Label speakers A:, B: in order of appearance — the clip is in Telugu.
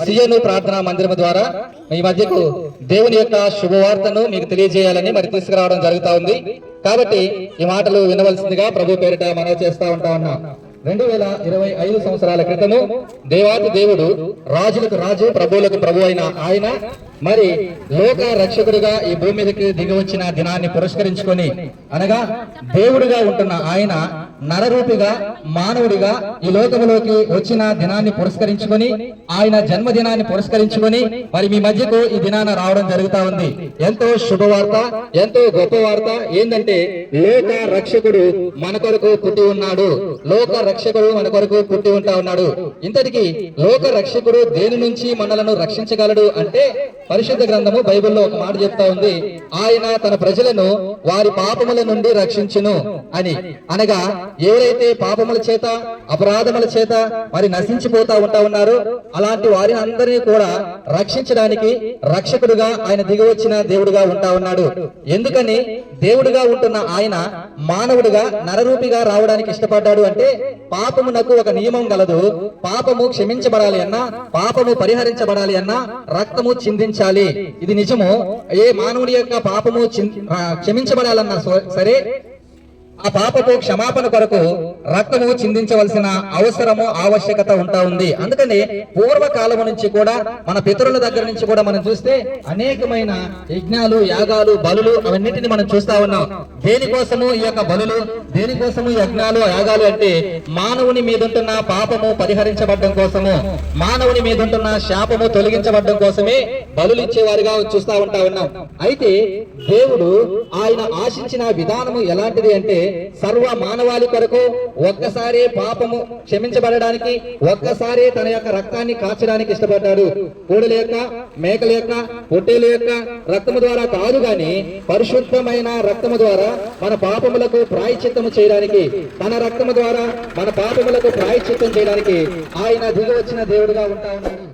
A: సియను ప్రార్థనా మందిరం ద్వారా మీ మధ్యకు దేవుని యొక్క శుభవార్తను మీకు తెలియజేయాలని మరి తీసుకురావడం జరుగుతా ఉంది. కాబట్టి ఈ మాటలు వినవలసిందిగా ప్రభు పేరిట మనవి చేస్తా ఉంటా ఉన్నాం. 2025 సంవత్సరాల క్రితము దేవాతి దేవుడు రాజులకు రాజు ప్రభువులకు ప్రభు అయిన ఆయన మరి లోక రక్షకుడిగా ఈ భూమి మీదకి దిగి వచ్చిన దినాన్ని పురస్కరించుకొని అనగా దేవుడిగా ఉంటున్న ఆయన నరరూపిగా మానవుడిగా ఈ లోకములోకి వచ్చిన దినాన్ని పురస్కరించుకొని ఆయన జన్మదినాన్ని పురస్కరించుకొని మరి మీ మధ్యకు ఈ దినాన రావడం జరుగుతా ఉంది. ఎంతో శుభవార్త, ఎంతో గొప్ప వార్త ఏంటంటే లోక రక్షకుడు మన కొరకు పుట్టి ఉన్నాడు. లోక రక్షకుడు మన కొరకు పుట్టి ఉంటా ఉన్నాడు. ఇంతటికి లోక రక్షకుడు దేని నుంచి మనలను రక్షించగలడు అంటే పరిశుద్ధ గ్రంథము బైబిల్లో ఒక మాట చెప్తా ఉంది, ఆయన తన ప్రజలను వారి పాపముల నుండి రక్షించును అని. అనగా ఎవరైతే పాపముల చేత అపరాధముల చేత మరి నశించిపోతా ఉంటా ఉన్నారో అలాంటి వారి అందరినీ కూడా రక్షించడానికి రక్షకుడుగా ఆయన దిగి వచ్చిన దేవుడుగా ఉంటా ఉన్నాడు. ఎందుకని దేవుడుగా ఉంటున్న ఆయన మానవుడిగా నరరూపిగా రావడానికి ఇష్టపడ్డాడు అంటే పాపమునకు ఒక నియమం గలదు. పాపము క్షమించబడాలి అన్నా, పాపము పరిహరించబడాలి అన్నా రక్తము చిందించాలి. ఇది నిజము. ఏ మానవుడి యొక్క పాపము క్షమించబడాలన్నా సరే ఆ పాపపు క్షమాపణ కొరకు రక్తము చిందించవలసిన అవసరము ఆవశ్యకత ఉంటా ఉంది. అందుకని పూర్వకాలము నుంచి కూడా మన పితరుల దగ్గర నుంచి కూడా మనం చూస్తే అనేకమైన యజ్ఞాలు, యాగాలు, బలులు అవన్నిటిని మనం చూస్తా ఉన్నాం. దేనికోసము ఈ యొక్క బలులు, దేనికోసము యజ్ఞాలు, యాగాలు అంటే మానవుని మీదుంటున్న పాపము పరిహరించబడడం కోసము, మానవుని మీదుంటున్న శాపము తొలగించబడడం కోసమే బలులు ఇచ్చేవారిగా చూస్తా ఉంటా ఉన్నాం. అయితే దేవుడు ఆయన ఆశించిన విధానము ఎలాంటిది అంటే సర్వ మానవాళి కొరకు ఒక్కసారి పాపము క్షమించబడడానికి ఒక్కసారి తన యొక్క రక్తాన్ని కాచడానికి ఇష్టపడ్డాడు. కోడల యొక్క, మేకల యొక్క, పొట్టేల యొక్క రక్తము ద్వారా కాదు గాని పరిశుద్ధమైన రక్తము ద్వారా మన పాపములకు ప్రాయశ్చిత్తము చేయడానికి, తన రక్తము ద్వారా మన పాపములకు ప్రాయశ్చిత్తం చేయడానికి ఆయన దిగి వచ్చిన దేవుడుగా ఉంటా ఉన్నాడు.